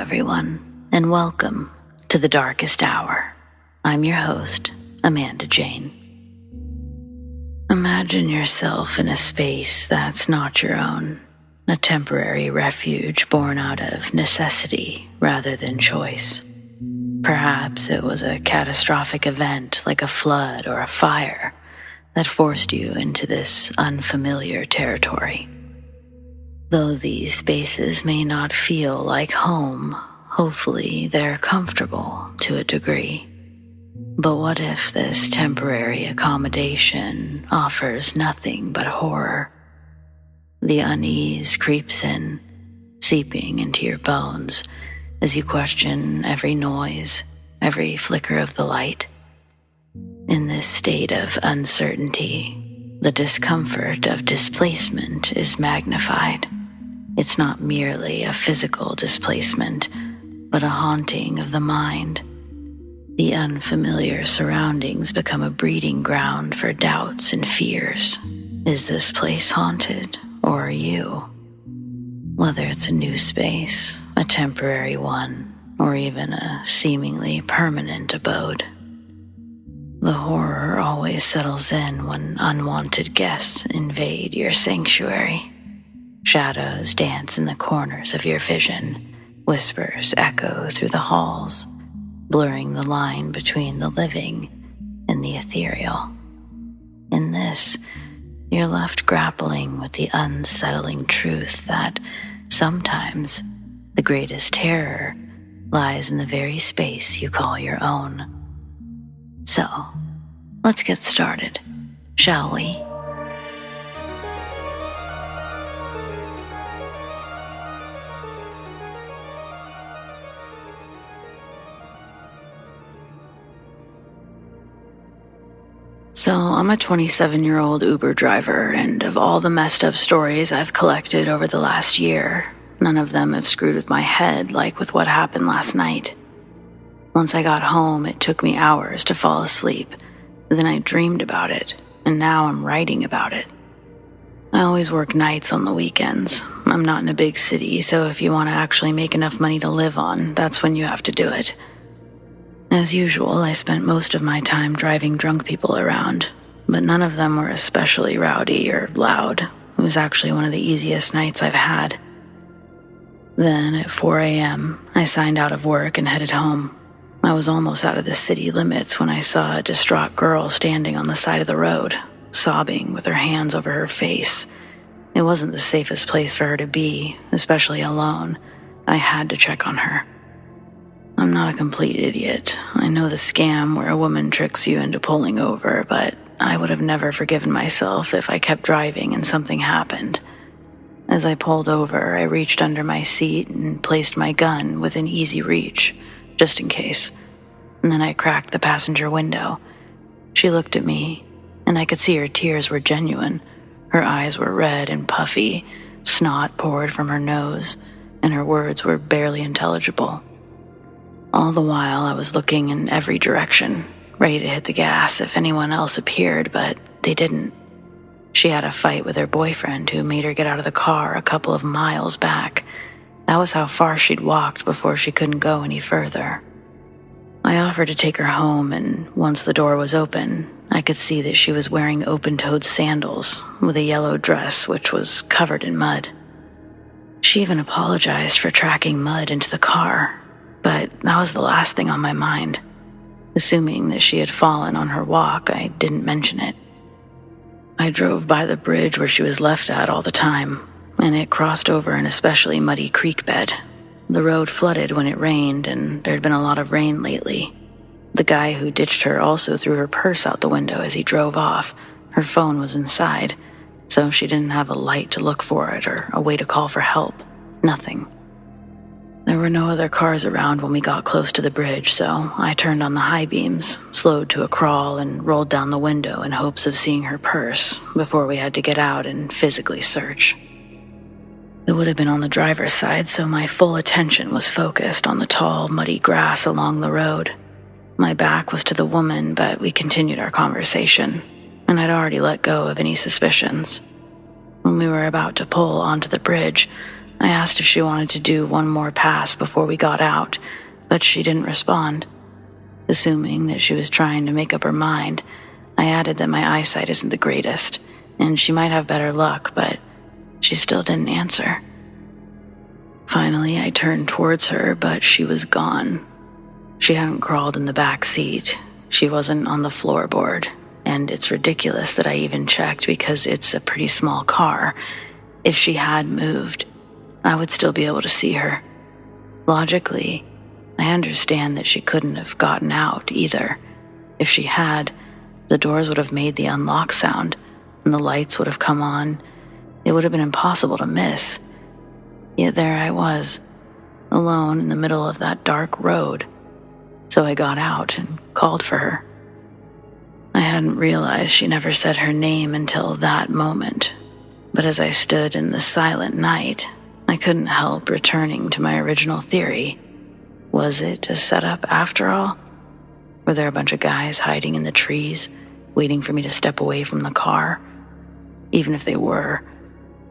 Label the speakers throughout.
Speaker 1: everyone, and welcome to the Darkest Hour. I'm your host, Amanda Jane. Imagine yourself in a space that's not your own, a temporary refuge born out of necessity rather than choice. Perhaps it was a catastrophic event like a flood or a fire that forced you into this unfamiliar territory. Though these spaces may not feel like home, hopefully they're comfortable to a degree. But what if this temporary accommodation offers nothing but horror? The unease creeps in, seeping into your bones as you question every noise, every flicker of the light. In this state of uncertainty, the discomfort of displacement is magnified. It's not merely a physical displacement, but a haunting of the mind. The unfamiliar surroundings become a breeding ground for doubts and fears. Is this place haunted, or are you? Whether it's a new space, a temporary one, or even a seemingly permanent abode. The horror always settles in when unwanted guests invade your sanctuary. Shadows dance in the corners of your vision. Whispers echo through the halls, blurring the line between the living and the ethereal. In this, you're left grappling with the unsettling truth that sometimes the greatest terror lies in the very space you call your own. So, let's get started, shall we? So I'm a 27-year-old Uber driver, and of all the messed up stories I've collected over the last year, none of them have screwed with my head like with what happened last night. Once I got home, it took me hours to fall asleep. Then I dreamed about it, and now I'm writing about it. I always work nights on the weekends. I'm not in a big city, so if you want to actually make enough money to live on, that's when you have to do it. As usual, I spent most of my time driving drunk people around, but none of them were especially rowdy or loud. It was actually one of the easiest nights I've had. Then, at 4 a.m., I signed out of work and headed home. I was almost out of the city limits when I saw a distraught girl standing on the side of the road, sobbing with her hands over her face. It wasn't the safest place for her to be, especially alone. I had to check on her. I'm not a complete idiot. I know the scam where a woman tricks you into pulling over, but I would have never forgiven myself if I kept driving and something happened. As I pulled over, I reached under my seat and placed my gun within easy reach, just in case. And then I cracked the passenger window. She looked at me, and I could see her tears were genuine. Her eyes were red and puffy, snot poured from her nose, and her words were barely intelligible. All the while, I was looking in every direction, ready to hit the gas if anyone else appeared, but they didn't. She had a fight with her boyfriend who made her get out of the car a couple of miles back. That was how far she'd walked before she couldn't go any further. I offered to take her home, and once the door was open, I could see that she was wearing open-toed sandals with a yellow dress which was covered in mud. She even apologized for tracking mud into the car, but that was the last thing on my mind. Assuming that she had fallen on her walk, I didn't mention it. I drove by the bridge where she was left at all the time, and it crossed over an especially muddy creek bed. The road flooded when it rained, and there'd been a lot of rain lately. The guy who ditched her also threw her purse out the window as he drove off. Her phone was inside, so she didn't have a light to look for it or a way to call for help. Nothing. There were no other cars around when we got close to the bridge, so I turned on the high beams, slowed to a crawl, and rolled down the window in hopes of seeing her purse before we had to get out and physically search. It would have been on the driver's side, so my full attention was focused on the tall, muddy grass along the road. My back was to the woman, but we continued our conversation, and I'd already let go of any suspicions. When we were about to pull onto the bridge, I asked if she wanted to do one more pass before we got out, but she didn't respond. Assuming that she was trying to make up her mind, I added that my eyesight isn't the greatest, and she might have better luck, but she still didn't answer. Finally, I turned towards her, but she was gone. She hadn't crawled in the back seat. She wasn't on the floorboard, and it's ridiculous that I even checked because it's a pretty small car. If she had moved, I would still be able to see her. Logically, I understand that she couldn't have gotten out either. If she had, the doors would have made the unlock sound, and the lights would have come on. It would have been impossible to miss. Yet there I was, alone in the middle of that dark road. So I got out and called for her. I hadn't realized she never said her name until that moment, but as I stood in the silent night, I couldn't help returning to my original theory. Was it a setup after all? Were there a bunch of guys hiding in the trees, waiting for me to step away from the car? Even if they were,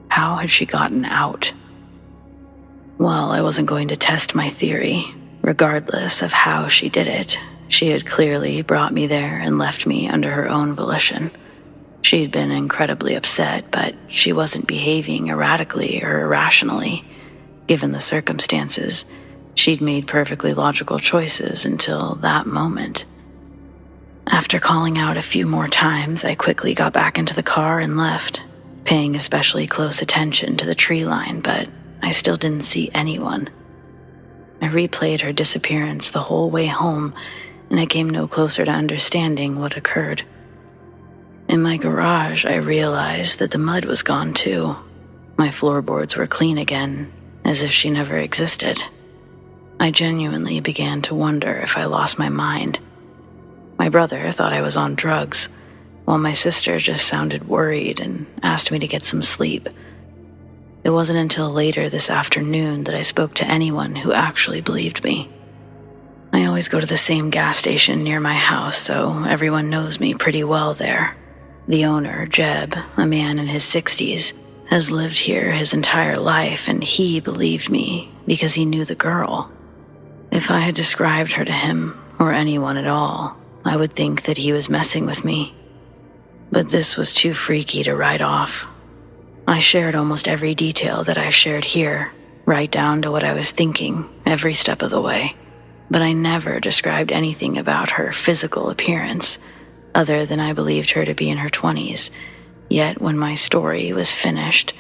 Speaker 1: how had she gotten out? Well, I wasn't going to test my theory. Regardless of how she did it, she had clearly brought me there and left me under her own volition. She'd been incredibly upset, but she wasn't behaving erratically or irrationally. Given the circumstances, she'd made perfectly logical choices until that moment. After calling out a few more times, I quickly got back into the car and left, paying especially close attention to the tree line, but I still didn't see anyone. I replayed her disappearance the whole way home, and I came no closer to understanding what occurred. In my garage, I realized that the mud was gone too. My floorboards were clean again, as if she never existed. I genuinely began to wonder if I lost my mind. My brother thought I was on drugs, while my sister just sounded worried and asked me to get some sleep. It wasn't until later this afternoon that I spoke to anyone who actually believed me. I always go to the same gas station near my house, so everyone knows me pretty well there. The owner, Jeb, a man in his 60s, has lived here his entire life, and he believed me because he knew the girl. If I had described her to him, or anyone at all, I would think that he was messing with me. But this was too freaky to write off. I shared almost every detail that I've shared here, right down to what I was thinking every step of the way. But I never described anything about her physical appearance, other than I believed her to be in her 20s. Yet when my story was finished,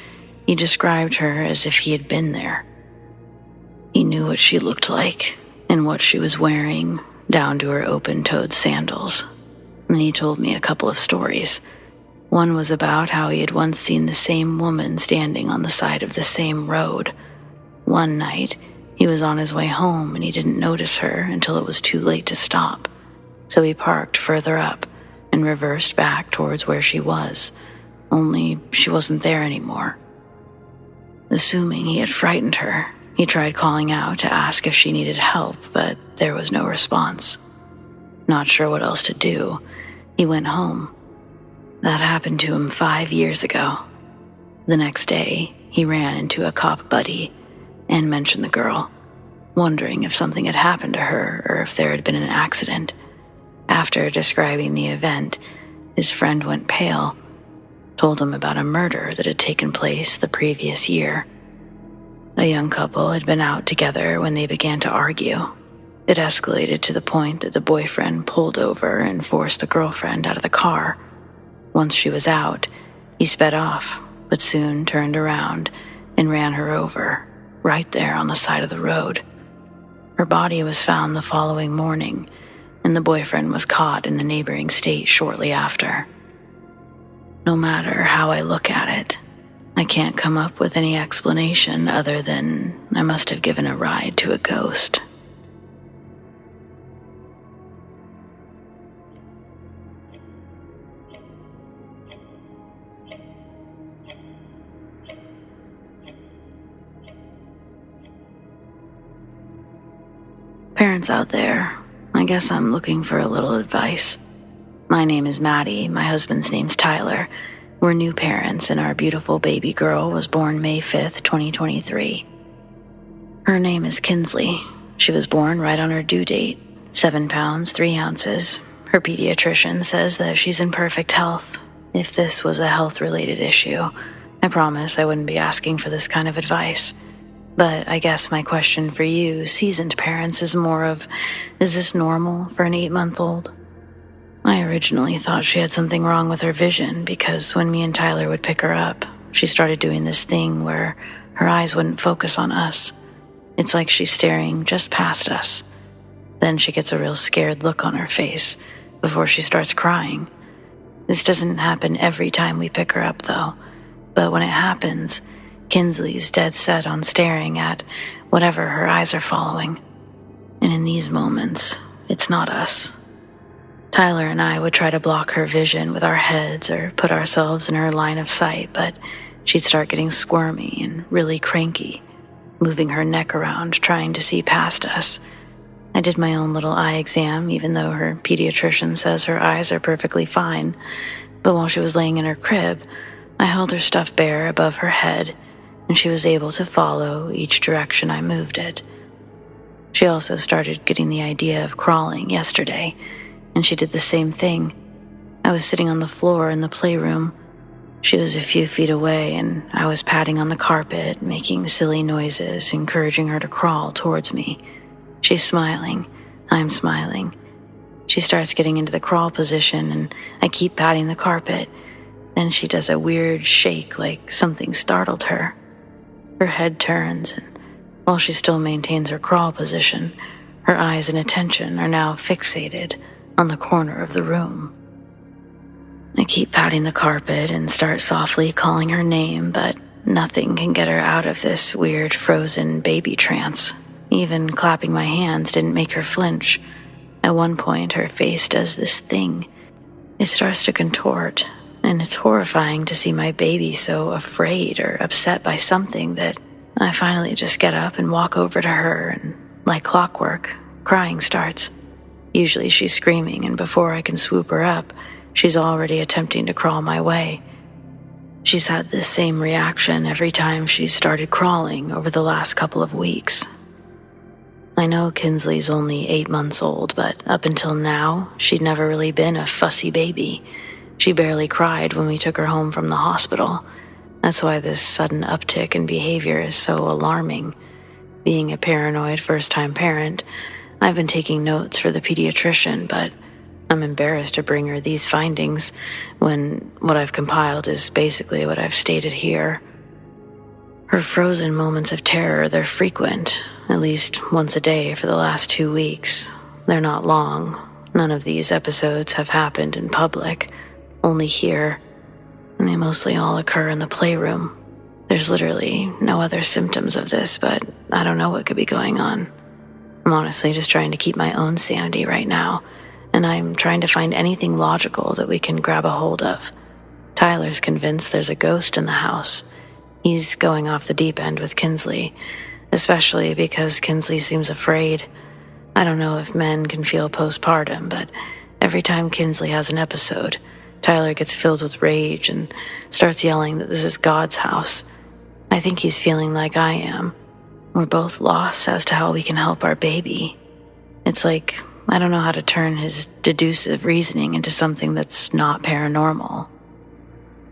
Speaker 1: he described her as if he had been there. He knew what she looked like and what she was wearing, down to her open-toed sandals. And he told me a couple of stories. One was about how he had once seen the same woman standing on the side of the same road. One night, he was on his way home and he didn't notice her until it was too late to stop. So he parked further up and reversed back towards where she was, only she wasn't there anymore. Assuming he had frightened her, he tried calling out to ask if she needed help, but there was no response. Not sure what else to do, he went home. That happened to him 5 years ago. The next day, he ran into a cop buddy and mentioned the girl, wondering if something had happened to her or if there had been an accident. After describing the event, his friend went pale, told him about a murder that had taken place the previous year. A young couple had been out together when they began to argue. It escalated to the point that the boyfriend pulled over and forced the girlfriend out of the car. Once she was out, he sped off, but soon turned around and ran her over, right there on the side of the road. Her body was found the following morning, and the boyfriend was caught in the neighboring state shortly after. No matter how I look at it, I can't come up with any explanation other than I must have given a ride to a ghost. Parents out there, I guess I'm looking for a little advice. My name is Maddie, my husband's name's Tyler. We're new parents, and our beautiful baby girl was born May 5th, 2023. Her name is Kinsley. She was born right on her due date, 7 pounds, 3 ounces. Her pediatrician says that she's in perfect health. If this was a health-related issue, I promise I wouldn't be asking for this kind of advice. But I guess my question for you, seasoned parents, is more of, is this normal for an 8-month-old? I originally thought she had something wrong with her vision because when me and Tyler would pick her up, she started doing this thing where her eyes wouldn't focus on us. It's like she's staring just past us. Then she gets a real scared look on her face before she starts crying. This doesn't happen every time we pick her up, though. But when it happens, Kinsley's dead set on staring at whatever her eyes are following. And in these moments, it's not us. Tyler and I would try to block her vision with our heads or put ourselves in her line of sight, but she'd start getting squirmy and really cranky, moving her neck around, trying to see past us. I did my own little eye exam, even though her pediatrician says her eyes are perfectly fine. But while she was laying in her crib, I held her stuffed bear above her head, and she was able to follow each direction I moved it. She also started getting the idea of crawling yesterday, and she did the same thing. I was sitting on the floor in the playroom. She was a few feet away, and I was patting on the carpet, making silly noises, encouraging her to crawl towards me. She's smiling. I'm smiling. She starts getting into the crawl position, and I keep patting the carpet. Then she does a weird shake like something startled her. Her head turns, and while she still maintains her crawl position, her eyes and attention are now fixated on the corner of the room. I keep patting the carpet and start softly calling her name, but nothing can get her out of this weird frozen baby trance. Even clapping my hands didn't make her flinch. At one point, her face does this thing. It starts to contort, and it's horrifying to see my baby so afraid or upset by something that I finally just get up and walk over to her, and like clockwork, crying starts. Usually she's screaming, and before I can swoop her up, she's already attempting to crawl my way. She's had this same reaction every time she's started crawling over the last couple of weeks. I know Kinsley's only 8 months old, but up until now, she'd never really been a fussy baby. She barely cried when we took her home from the hospital. That's why this sudden uptick in behavior is so alarming. Being a paranoid first-time parent, I've been taking notes for the pediatrician, but I'm embarrassed to bring her these findings when what I've compiled is basically what I've stated here. Her frozen moments of terror, they're frequent, at least once a day for the last 2 weeks. They're not long. None of these episodes have happened in public, only here, and they mostly all occur in the playroom. There's literally no other symptoms of this, but I don't know what could be going on. I'm honestly just trying to keep my own sanity right now, and I'm trying to find anything logical that we can grab a hold of. Tyler's convinced there's a ghost in the house. He's going off the deep end with Kinsley, especially because Kinsley seems afraid. I don't know if men can feel postpartum, but every time Kinsley has an episode, Tyler gets filled with rage and starts yelling that this is God's house. I think he's feeling like I am. We're both lost as to how we can help our baby. It's like I don't know how to turn his deductive reasoning into something that's not paranormal.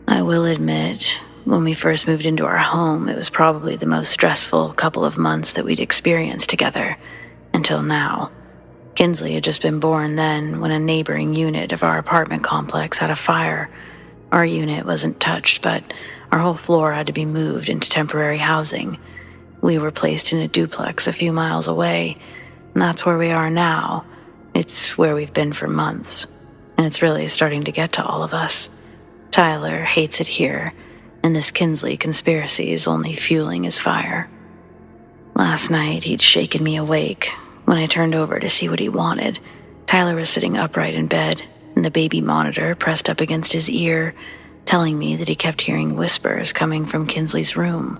Speaker 1: I will admit, when we first moved into our home, it was probably the most stressful couple of months that we'd experienced together, until now. Kinsley had just been born then when a neighboring unit of our apartment complex had a fire. Our unit wasn't touched, but our whole floor had to be moved into temporary housing. We were placed in a duplex a few miles away, and that's where we are now. It's where we've been for months, and it's really starting to get to all of us. Tyler hates it here, and this Kinsley conspiracy is only fueling his fire. Last night, he'd shaken me awake. When I turned over to see what he wanted, Tyler was sitting upright in bed, and the baby monitor pressed up against his ear, telling me that he kept hearing whispers coming from Kinsley's room.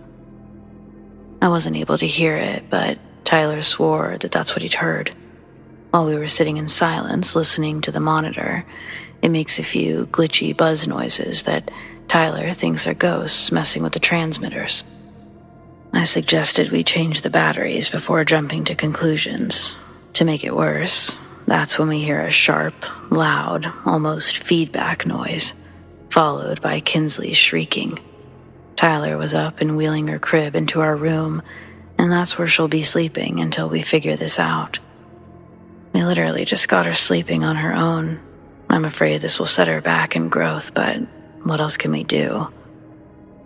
Speaker 1: I wasn't able to hear it, but Tyler swore that that's what he'd heard. While we were sitting in silence listening to the monitor, it makes a few glitchy buzz noises that Tyler thinks they're ghosts messing with the transmitters. I suggested we change the batteries before jumping to conclusions. To make it worse, that's when we hear a sharp, loud, almost feedback noise, followed by Kinsley's shrieking. Tyler was up and wheeling her crib into our room, and that's where she'll be sleeping until we figure this out. We literally just got her sleeping on her own. I'm afraid this will set her back in growth, but what else can we do?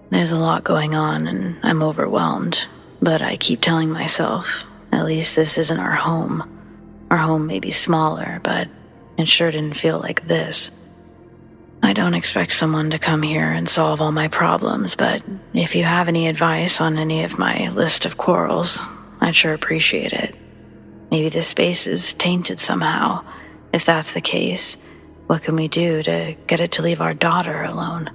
Speaker 1: There's a lot going on, and I'm overwhelmed, but I keep telling myself, at least this isn't our home. Our home may be smaller, but it sure didn't feel like this. I don't expect someone to come here and solve all my problems, but if you have any advice on any of my list of quarrels, I'd sure appreciate it. Maybe this space is tainted somehow. If that's the case, what can we do to get it to leave our daughter alone?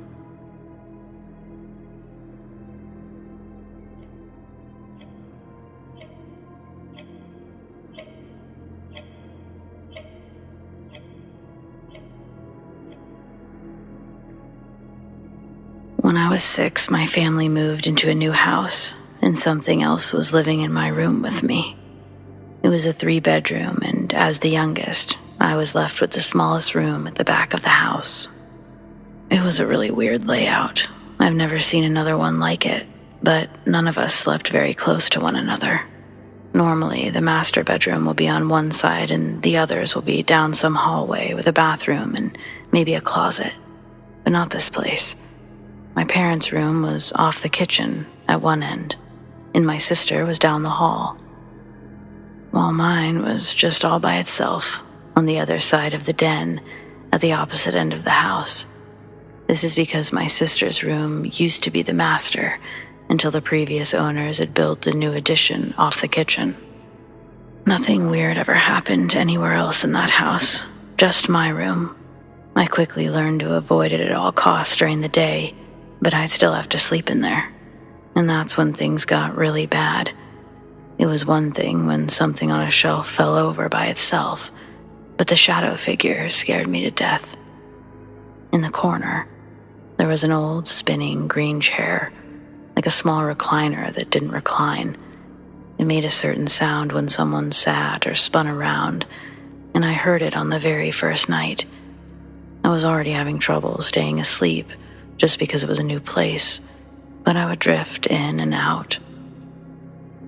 Speaker 1: When I was 6, my family moved into a new house, and something else was living in my room with me. It was a 3-bedroom, and as the youngest, I was left with the smallest room at the back of the house. It was a really weird layout. I've never seen another one like it, but none of us slept very close to one another. Normally, the master bedroom will be on one side and the others will be down some hallway with a bathroom and maybe a closet, but not this place. My parents' room was off the kitchen at one end, and my sister was down the hall, while mine was just all by itself on the other side of the den at the opposite end of the house. This is because my sister's room used to be the master until the previous owners had built the new addition off the kitchen. Nothing weird ever happened anywhere else in that house, just my room. I quickly learned to avoid it at all costs during the day, but I'd still have to sleep in there. And that's when things got really bad. It was one thing when something on a shelf fell over by itself, but the shadow figure scared me to death. In the corner, there was an old spinning green chair, like a small recliner that didn't recline. It made a certain sound when someone sat or spun around, and I heard it on the very first night. I was already having trouble staying asleep, just because it was a new place, but I would drift in and out.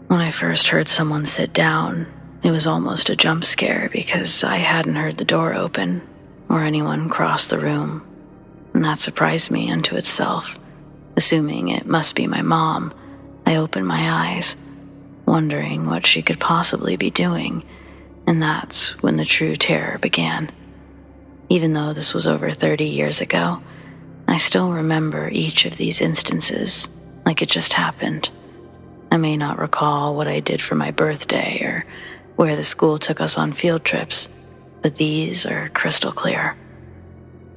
Speaker 1: When I first heard someone sit down, it was almost a jump scare because I hadn't heard the door open or anyone cross the room, and that surprised me unto itself. Assuming it must be my mom, I opened my eyes, wondering what she could possibly be doing, and that's when the true terror began. Even though this was over 30 years ago, I still remember each of these instances like it just happened. I may not recall what I did for my birthday or where the school took us on field trips, but these are crystal clear.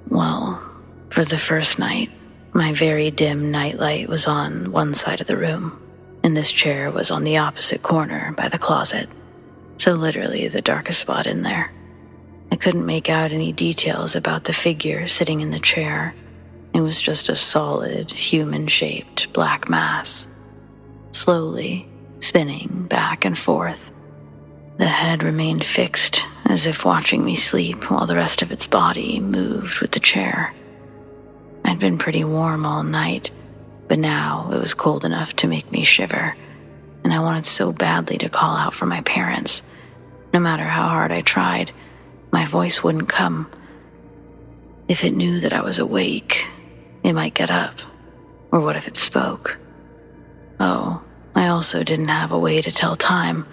Speaker 1: Well, for the first night, my very dim nightlight was on one side of the room, and this chair was on the opposite corner by the closet, so literally the darkest spot in there. I couldn't make out any details about the figure sitting in the chair. It was just a solid, human-shaped black mass, slowly spinning back and forth. The head remained fixed, as if watching me sleep, while the rest of its body moved with the chair. I'd been pretty warm all night, but now it was cold enough to make me shiver, and I wanted so badly to call out for my parents. No matter how hard I tried, my voice wouldn't come. If it knew that I was awake, it might get up. Or what if it spoke? Oh, I also didn't have a way to tell time,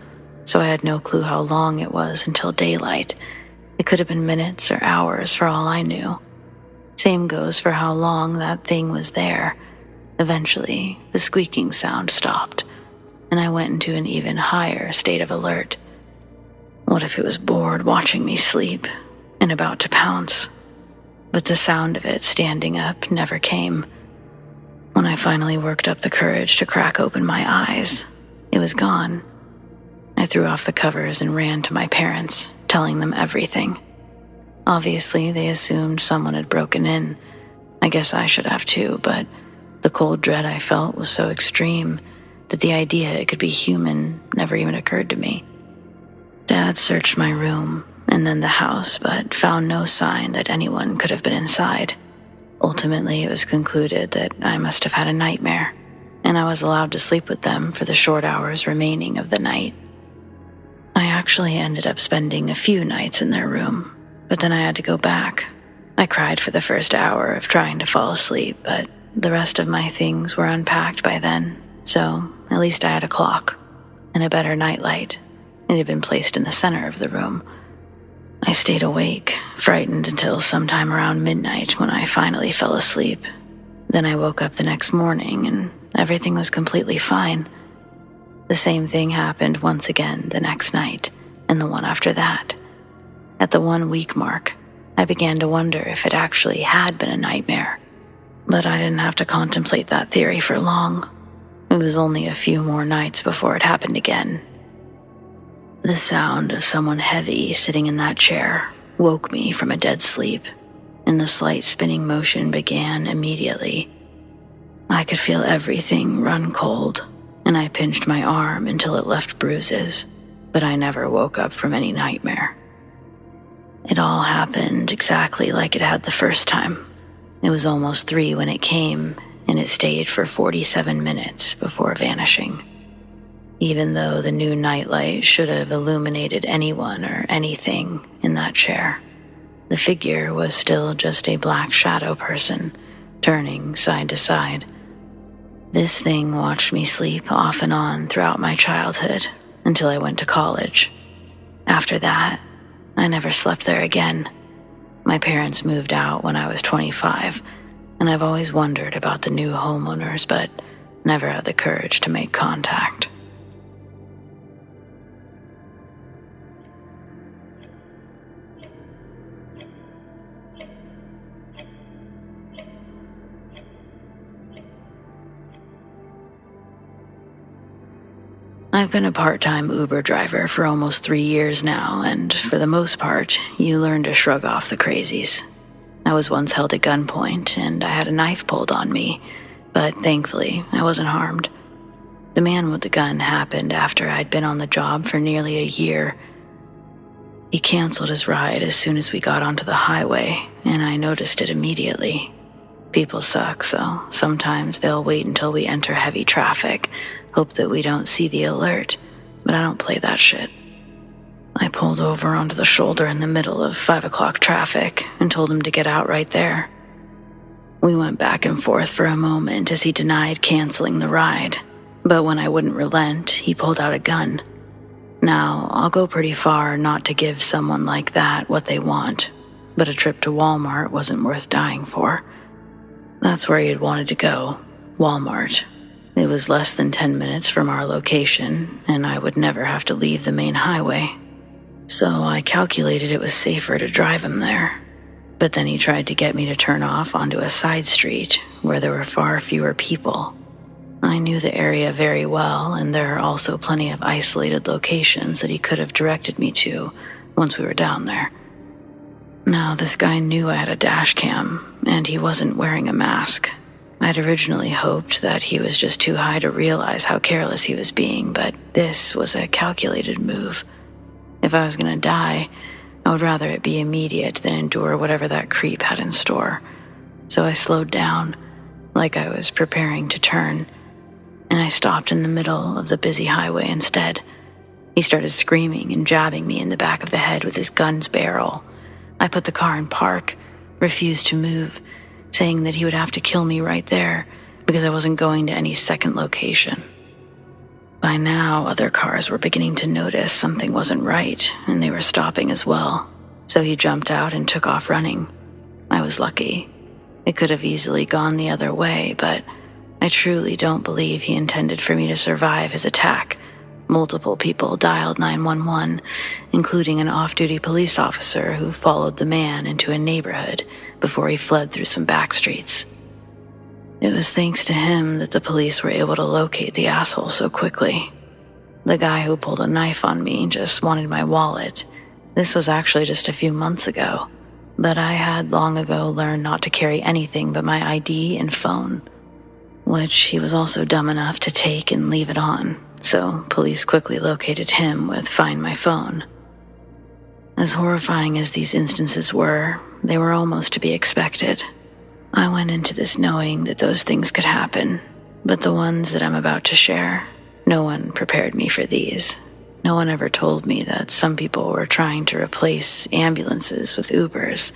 Speaker 1: so I had no clue how long it was until daylight. It could have been minutes or hours for all I knew. Same goes for how long that thing was there. Eventually, the squeaking sound stopped, and I went into an even higher state of alert. What if it was bored watching me sleep and about to pounce? But the sound of it standing up never came. When I finally worked up the courage to crack open my eyes, it was gone. I threw off the covers and ran to my parents, telling them everything. Obviously, they assumed someone had broken in. I guess I should have too, but the cold dread I felt was so extreme that the idea it could be human never even occurred to me. Dad searched my room and then the house, but found no sign that anyone could have been inside. Ultimately, it was concluded that I must have had a nightmare, and I was allowed to sleep with them for the short hours remaining of the night. I actually ended up spending a few nights in their room, but then I had to go back. I cried for the first hour of trying to fall asleep, but the rest of my things were unpacked by then, so at least I had a clock and a better nightlight. It had been placed in the center of the room. I stayed awake, frightened until sometime around midnight when I finally fell asleep. Then I woke up the next morning and everything was completely fine. The same thing happened once again the next night, and the one after that. At the 1 week mark, I began to wonder if it actually had been a nightmare. But I didn't have to contemplate that theory for long. It was only a few more nights before it happened again. The sound of someone heavy sitting in that chair woke me from a dead sleep, and the slight spinning motion began immediately. I could feel everything run cold, and I pinched my arm until it left bruises, but I never woke up from any nightmare. It all happened exactly like it had the first time. It was almost 3 when it came, and it stayed for 47 minutes before vanishing. Even though the new nightlight should have illuminated anyone or anything in that chair, the figure was still just a black shadow person, turning side to side. This thing watched me sleep off and on throughout my childhood until I went to college. After that, I never slept there again. My parents moved out when I was 25, and I've always wondered about the new homeowners, but never had the courage to make contact. I've been a part-time Uber driver for almost 3 years now, and for the most part, you learn to shrug off the crazies. I was once held at gunpoint, and I had a knife pulled on me, but thankfully, I wasn't harmed. The man with the gun happened after I'd been on the job for nearly a year. He canceled his ride as soon as we got onto the highway, and I noticed it immediately. People suck, so sometimes they'll wait until we enter heavy traffic, hope that we don't see the alert, but I don't play that shit. I pulled over onto the shoulder in the middle of 5 o'clock traffic and told him to get out right there. We went back and forth for a moment as he denied canceling the ride, but when I wouldn't relent, he pulled out a gun. Now, I'll go pretty far not to give someone like that what they want, but a trip to Walmart wasn't worth dying for. That's where he had wanted to go, Walmart. It was less than 10 minutes from our location, and I would never have to leave the main highway. So I calculated it was safer to drive him there. But then he tried to get me to turn off onto a side street where there were far fewer people. I knew the area very well, and there are also plenty of isolated locations that he could have directed me to once we were down there. Now, this guy knew I had a dash cam, and he wasn't wearing a mask. I'd originally hoped that he was just too high to realize how careless he was being, but this was a calculated move. If I was going to die, I would rather it be immediate than endure whatever that creep had in store. So I slowed down, like I was preparing to turn, and I stopped in the middle of the busy highway instead. He started screaming and jabbing me in the back of the head with his gun's barrel. I put the car in park, refused to move, saying that he would have to kill me right there because I wasn't going to any second location. By now, other cars were beginning to notice something wasn't right, and they were stopping as well, so he jumped out and took off running. I was lucky. It could have easily gone the other way, but I truly don't believe he intended for me to survive his attack. Multiple people dialed 911, including an off-duty police officer who followed the man into a neighborhood before he fled through some back streets. It was thanks to him that the police were able to locate the asshole so quickly. The guy who pulled a knife on me just wanted my wallet. This was actually just a few months ago. but I had long ago learned not to carry anything but my ID and phone, which he was also dumb enough to take and leave it on, so police quickly located him with Find My Phone. As horrifying as these instances were, they were almost to be expected. I went into this knowing that those things could happen, but the ones that I'm about to share, no one prepared me for these. No one ever told me that some people were trying to replace ambulances with Ubers.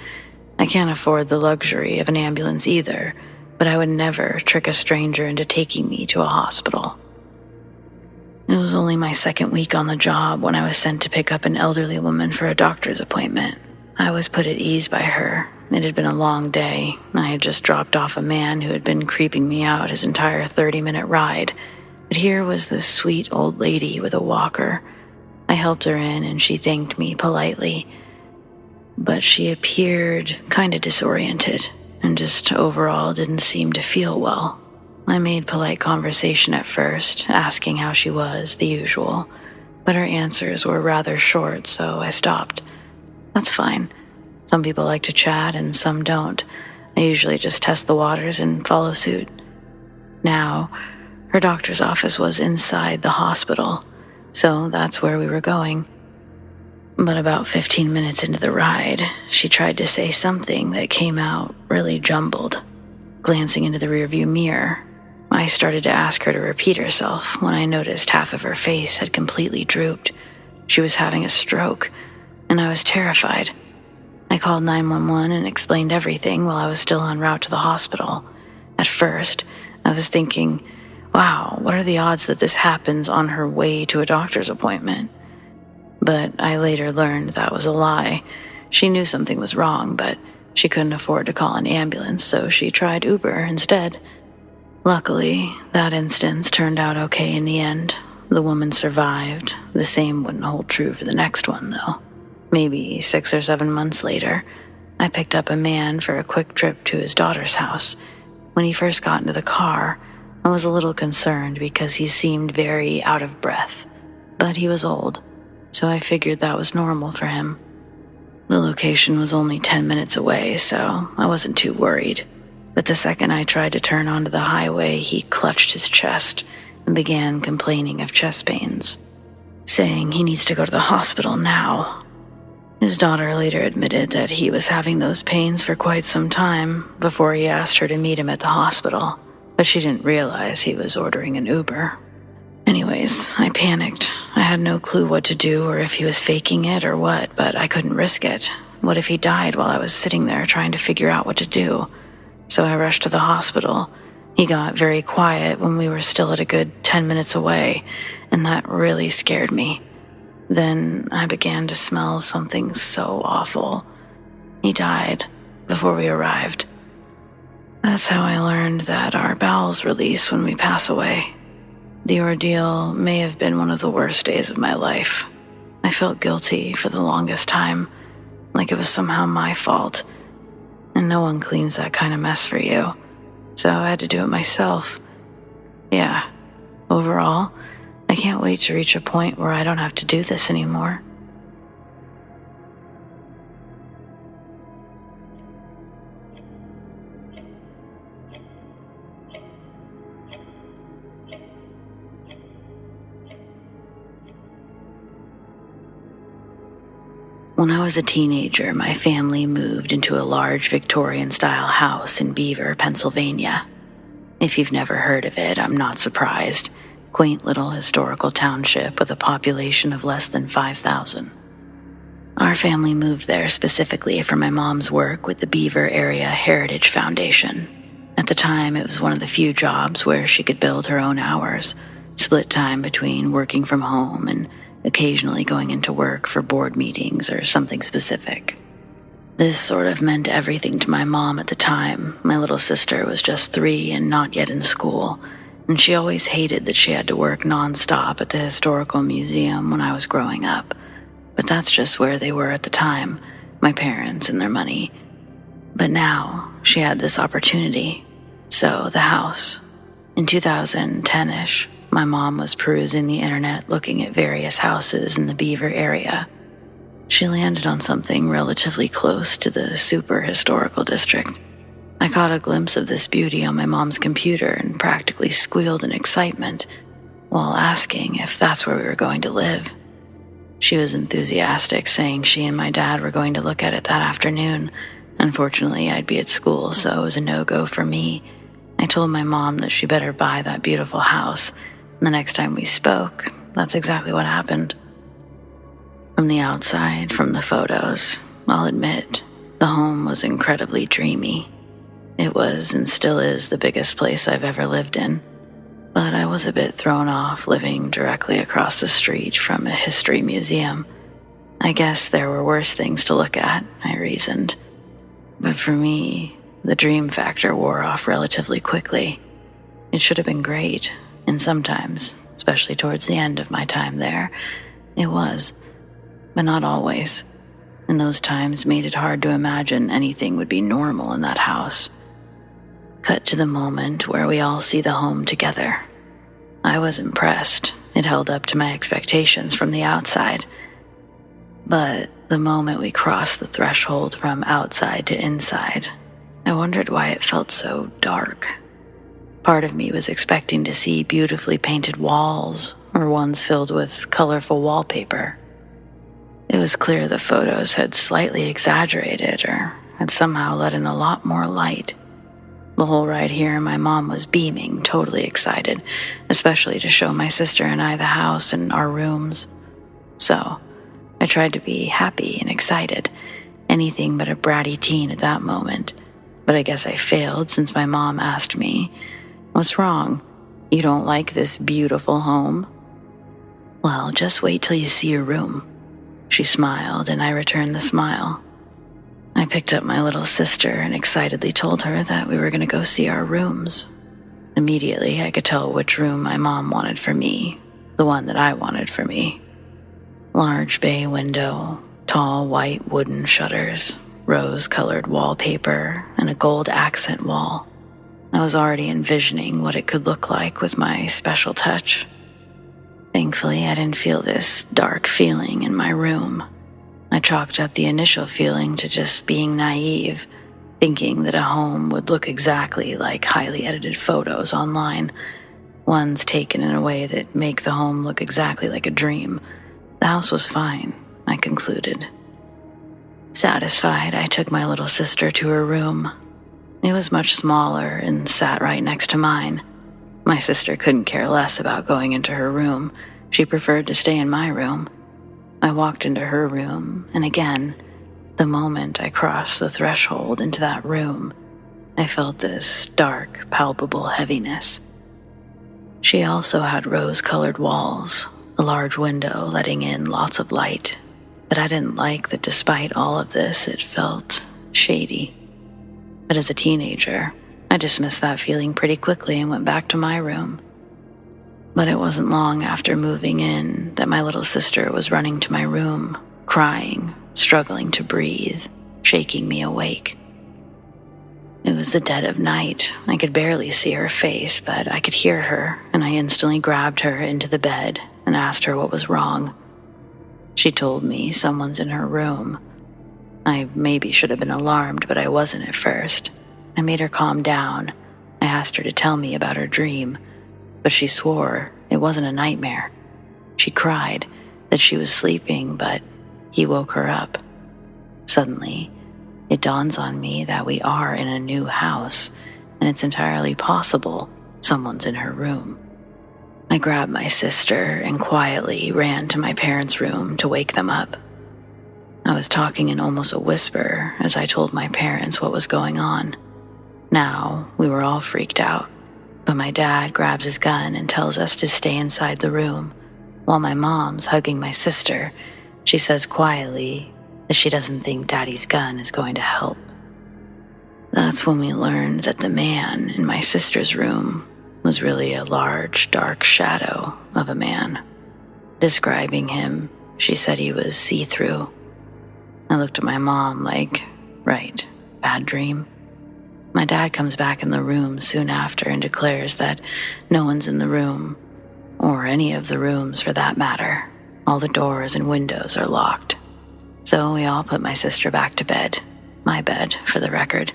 Speaker 1: I can't afford the luxury of an ambulance either, but I would never trick a stranger into taking me to a hospital. It was only my second week on the job when I was sent to pick up an elderly woman for a doctor's appointment. I was put at ease by her. It had been a long day. I had just dropped off a man who had been creeping me out his entire 30-minute ride. But here was this sweet old lady with a walker. I helped her in and she thanked me politely. But she appeared kind of disoriented and just overall didn't seem to feel well. I made polite conversation at first, asking how she was, the usual, but her answers were rather short, so I stopped. That's fine. Some people like to chat and some don't. I usually just test the waters and follow suit. Now, her doctor's office was inside the hospital, so that's where we were going. But about 15 minutes into the ride, she tried to say something that came out really jumbled. Glancing into the rearview mirror, I started to ask her to repeat herself when I noticed half of her face had completely drooped. She was having a stroke, and I was terrified. I called 911 and explained everything while I was still en route to the hospital. At first, I was thinking, wow, what are the odds that this happens on her way to a doctor's appointment? But I later learned that was a lie. She knew something was wrong, but she couldn't afford to call an ambulance, so she tried Uber instead. Luckily, that instance turned out okay in the end. The woman survived. The same wouldn't hold true for the next one, though. Maybe 6 or 7 months later, I picked up a man for a quick trip to his daughter's house. When he first got into the car, I was a little concerned because he seemed very out of breath. But he was old, so I figured that was normal for him. The location was only 10 minutes away, so I wasn't too worried. But the second I tried to turn onto the highway, he clutched his chest and began complaining of chest pains, saying he needs to go to the hospital now. His daughter later admitted that he was having those pains for quite some time before he asked her to meet him at the hospital, but she didn't realize he was ordering an Uber. Anyways, I panicked. I had no clue what to do or if he was faking it or what, but I couldn't risk it. What if he died while I was sitting there trying to figure out what to do? So I rushed to the hospital. He got very quiet when we were still at a good 10 minutes away, and that really scared me. Then I began to smell something so awful. He died before we arrived. That's how I learned that our bowels release when we pass away. The ordeal may have been one of the worst days of my life. I felt guilty for the longest time, like it was somehow my fault. And no one cleans that kind of mess for you, so I had to do it myself. Yeah, overall, I can't wait to reach a point where I don't have to do this anymore. When I was a teenager, my family moved into a large Victorian-style house in Beaver, Pennsylvania. If you've never heard of it, I'm not surprised. Quaint little historical township with a population of less than 5,000. Our family moved there specifically for my mom's work with the Beaver Area Heritage Foundation. At the time, it was one of the few jobs where she could build her own hours, split time between working from home and occasionally going into work for board meetings or something specific. This sort of meant everything to my mom at the time. My little sister was just 3 and not yet in school, and she always hated that she had to work nonstop at the historical museum when I was growing up. But that's just where they were at the time, my parents and their money. But now, she had this opportunity. So, the house. In 2010-ish, my mom was perusing the internet looking at various houses in the Beaver area. She landed on something relatively close to the super historical district. I caught a glimpse of this beauty on my mom's computer and practically squealed in excitement while asking if that's where we were going to live. She was enthusiastic, saying she and my dad were going to look at it that afternoon. Unfortunately, I'd be at school, so it was a no-go for me. I told my mom that she better buy that beautiful house. The next time we spoke, that's exactly what happened. From the outside, from the photos, I'll admit, the home was incredibly dreamy. It was and still is the biggest place I've ever lived in. But I was a bit thrown off living directly across the street from a history museum. I guess there were worse things to look at, I reasoned. But for me, the dream factor wore off relatively quickly. It should have been great, and sometimes, especially towards the end of my time there, it was. But not always. And those times made it hard to imagine anything would be normal in that house. Cut to the moment where we all see the home together. I was impressed. It held up to my expectations from the outside. But the moment we crossed the threshold from outside to inside, I wondered why it felt so dark. Part of me was expecting to see beautifully painted walls or ones filled with colorful wallpaper. It was clear the photos had slightly exaggerated or had somehow let in a lot more light. The whole ride here, my mom was beaming, totally excited, especially to show my sister and I the house and our rooms. So, I tried to be happy and excited, anything but a bratty teen at that moment. But I guess I failed since my mom asked me, "What's wrong? You don't like this beautiful home?" "Well, just wait till you see your room." She smiled, and I returned the smile. I picked up my little sister and excitedly told her that we were going to go see our rooms. Immediately, I could tell which room my mom wanted for me, the one that I wanted for me. Large bay window, tall white wooden shutters, rose-colored wallpaper, and a gold accent wall. I was already envisioning what it could look like with my special touch. Thankfully, I didn't feel this dark feeling in my room. I chalked up the initial feeling to just being naive, thinking that a home would look exactly like highly edited photos online, ones taken in a way that make the home look exactly like a dream. The house was fine, I concluded. Satisfied, I took my little sister to her room. It was much smaller and sat right next to mine. My sister couldn't care less about going into her room. She preferred to stay in my room. I walked into her room, and again, the moment I crossed the threshold into that room, I felt this dark, palpable heaviness. She also had rose-colored walls, a large window letting in lots of light, but I didn't like that despite all of this, it felt shady. But as a teenager, I dismissed that feeling pretty quickly and went back to my room. But it wasn't long after moving in that my little sister was running to my room, crying, struggling to breathe, shaking me awake. It was the dead of night. I could barely see her face, but I could hear her, and I instantly grabbed her into the bed and asked her what was wrong. She told me someone's in her room. I maybe should have been alarmed, but I wasn't at first. I made her calm down. I asked her to tell me about her dream, but she swore it wasn't a nightmare. She cried that she was sleeping, but he woke her up. Suddenly, it dawns on me that we are in a new house, and it's entirely possible someone's in her room. I grabbed my sister and quietly ran to my parents' room to wake them up. I was talking in almost a whisper as I told my parents what was going on. Now, we were all freaked out, but my dad grabs his gun and tells us to stay inside the room. While my mom's hugging my sister, she says quietly that she doesn't think Daddy's gun is going to help. That's when we learned that the man in my sister's room was really a large, dark shadow of a man. Describing him, she said he was see-through. I looked at my mom like, right, bad dream? My dad comes back in the room soon after and declares that no one's in the room, or any of the rooms for that matter. All the doors and windows are locked. So we all put my sister back to bed, my bed, for the record,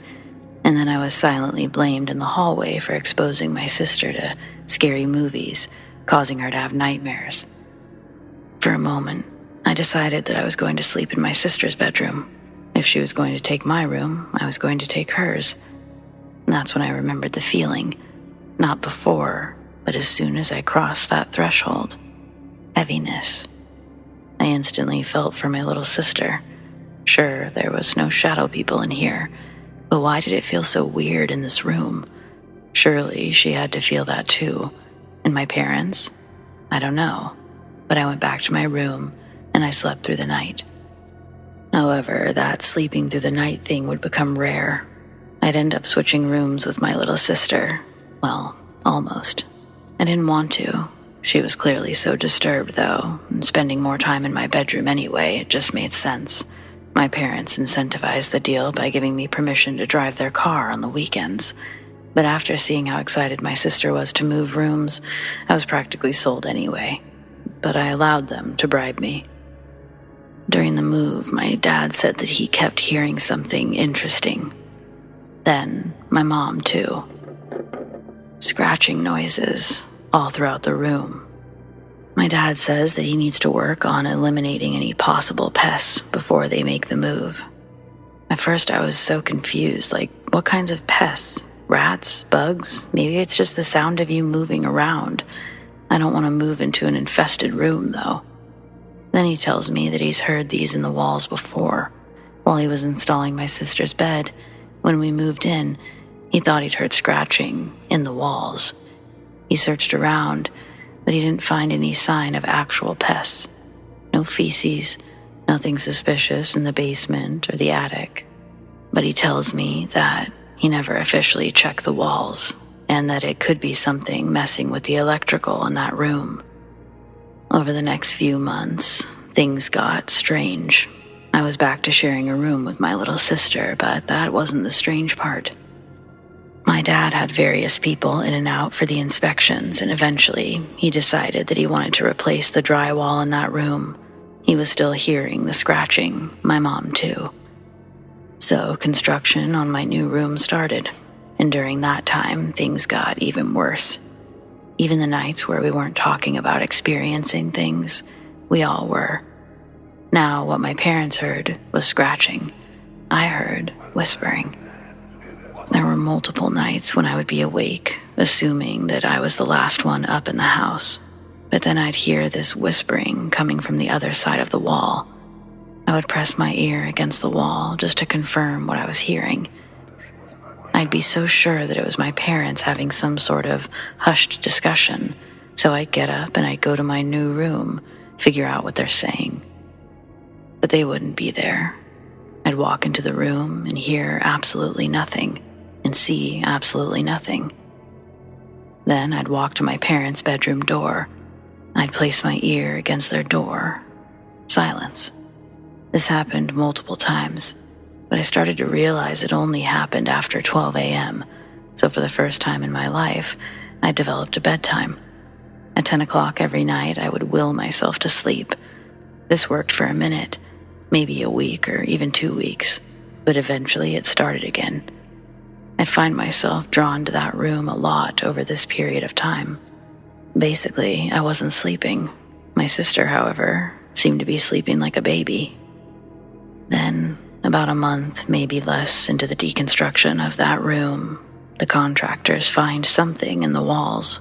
Speaker 1: and then I was silently blamed in the hallway for exposing my sister to scary movies, causing her to have nightmares. For a moment, I decided that I was going to sleep in my sister's bedroom. If she was going to take my room, I was going to take hers. And that's when I remembered the feeling, not before, but as soon as I crossed that threshold. Heaviness. I instantly felt for my little sister. Sure, there was no shadow people in here, but why did it feel so weird in this room? Surely she had to feel that too. And my parents? I don't know. But I went back to my room and I slept through the night. However, that sleeping through the night thing would become rare. I'd end up switching rooms with my little sister. Well, almost. I didn't want to. She was clearly so disturbed, though, and spending more time in my bedroom anyway, it just made sense. My parents incentivized the deal by giving me permission to drive their car on the weekends. But after seeing how excited my sister was to move rooms, I was practically sold anyway. But I allowed them to bribe me. During the move, my dad said that he kept hearing something interesting. Then, my mom, too. Scratching noises all throughout the room. My dad says that he needs to work on eliminating any possible pests before they make the move. At first I was so confused, like, what kinds of pests? Rats? Bugs? Maybe it's just the sound of you moving around. I don't want to move into an infested room, though. Then he tells me that he's heard these in the walls before. While he was installing my sister's bed, when we moved in, he thought he'd heard scratching in the walls. He searched around, but he didn't find any sign of actual pests. No feces, nothing suspicious in the basement or the attic. But he tells me that he never officially checked the walls, and that it could be something messing with the electrical in that room. Over the next few months, things got strange. I was back to sharing a room with my little sister, but that wasn't the strange part. My dad had various people in and out for the inspections, and eventually he decided that he wanted to replace the drywall in that room. He was still hearing the scratching, my mom too. So construction on my new room started, and during that time, things got even worse. Even the nights where we weren't talking about experiencing things, we all were. Now, what my parents heard was scratching. I heard whispering. There were multiple nights when I would be awake, assuming that I was the last one up in the house. But then I'd hear this whispering coming from the other side of the wall. I would press my ear against the wall just to confirm what I was hearing. I'd be so sure that it was my parents having some sort of hushed discussion, so I'd get up and I'd go to my new room, figure out what they're saying. But they wouldn't be there. I'd walk into the room and hear absolutely nothing, and see absolutely nothing. Then I'd walk to my parents' bedroom door. I'd place my ear against their door. Silence. This happened multiple times, but I started to realize it only happened after 12 a.m., so for the first time in my life, I developed a bedtime. At 10 o'clock every night, I would will myself to sleep. This worked for a minute, maybe a week or even 2 weeks, but eventually it started again. I'd find myself drawn to that room a lot over this period of time. Basically, I wasn't sleeping. My sister, however, seemed to be sleeping like a baby. Then, about a month, maybe less, into the deconstruction of that room, the contractors find something in the walls.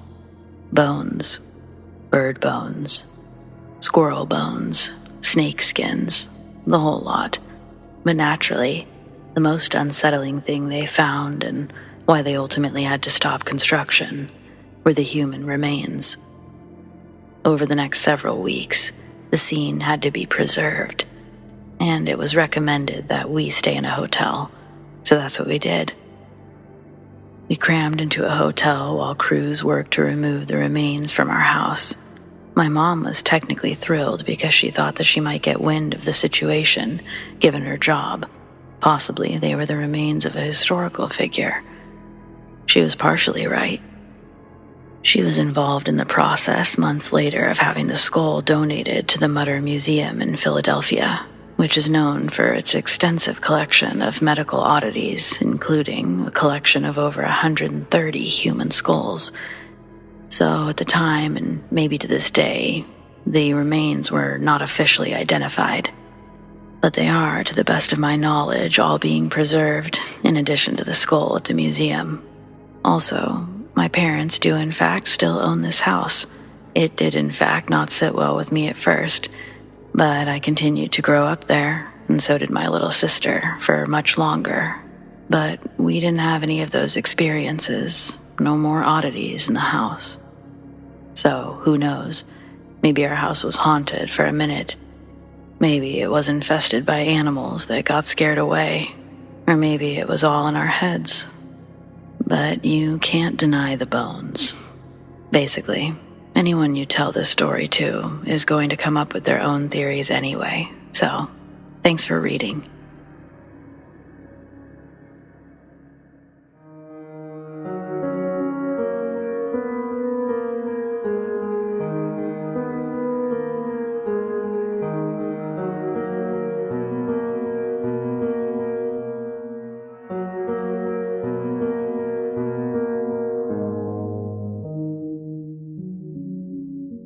Speaker 1: Bones, bird bones, squirrel bones, snake skins, the whole lot. But naturally, the most unsettling thing they found, and why they ultimately had to stop construction, were the human remains. Over the next several weeks, the scene had to be preserved, and it was recommended that we stay in a hotel, so that's what we did. We crammed into a hotel while crews worked to remove the remains from our house. My mom was technically thrilled because she thought that she might get wind of the situation, given her job. Possibly they were the remains of a historical figure. She was partially right. She was involved in the process months later of having the skull donated to the Mutter Museum in Philadelphia, which is known for its extensive collection of medical oddities, including a collection of over 130 human skulls. So at the time, and maybe to this day, the remains were not officially identified. But they are, to the best of my knowledge, all being preserved, in addition to the skull at the museum. Also, my parents do in fact still own this house. It did in fact not sit well with me at first, but I continued to grow up there, and so did my little sister, for much longer. But we didn't have any of those experiences, no more oddities in the house. So, who knows? Maybe our house was haunted for a minute. Maybe it was infested by animals that got scared away. Or maybe it was all in our heads. But you can't deny the bones. Basically, anyone you tell this story to is going to come up with their own theories anyway. So, thanks for reading.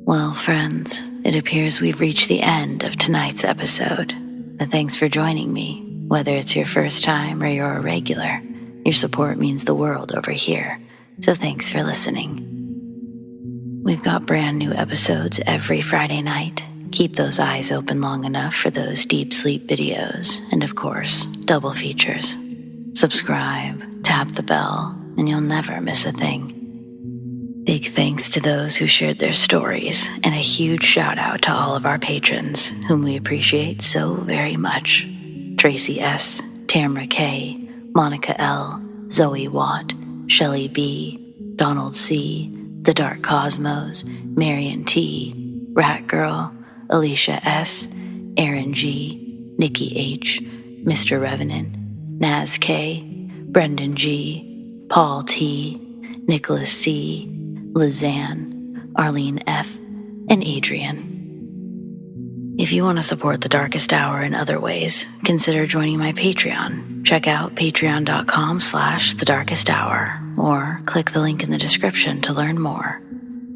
Speaker 1: Well, friends, it appears we've reached the end of tonight's episode. But thanks for joining me. Whether it's your first time or you're a regular, your support means the world over here. So thanks for listening. We've got brand new episodes every Friday night. Keep those eyes open long enough for those deep sleep videos, and of course, double features. Subscribe, tap the bell, and you'll never miss a thing. Big thanks to those who shared their stories, and a huge shout out to all of our patrons, whom we appreciate so very much. Tracy S, Tamara K, Monica L, ZoeWatt, Chelle B, Donald C, The Dark Cosmos, Marion T, Rat Girl, Alisha S, Erin G, Nikki H, Mr. Revenant, Naz K, Brendon G, Paul T, Nicholas C, Lissane, Arlene F, and Adrienne. If you want to support The Darkest Hour in other ways, consider joining my Patreon. Check out patreon.com/thedarkesthour, or click the link in the description to learn more.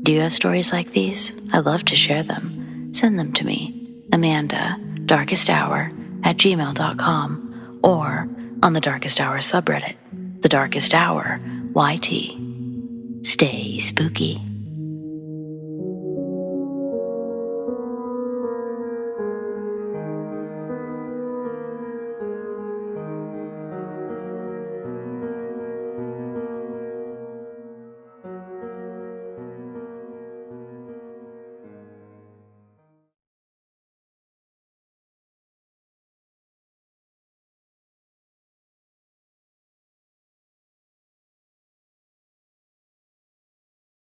Speaker 1: Do you have stories like these? I'd love to share them. Send them to me, amandadarkesthour@gmail.com, or on the Darkest Hour subreddit, The Darkest Hour YT. Stay spooky.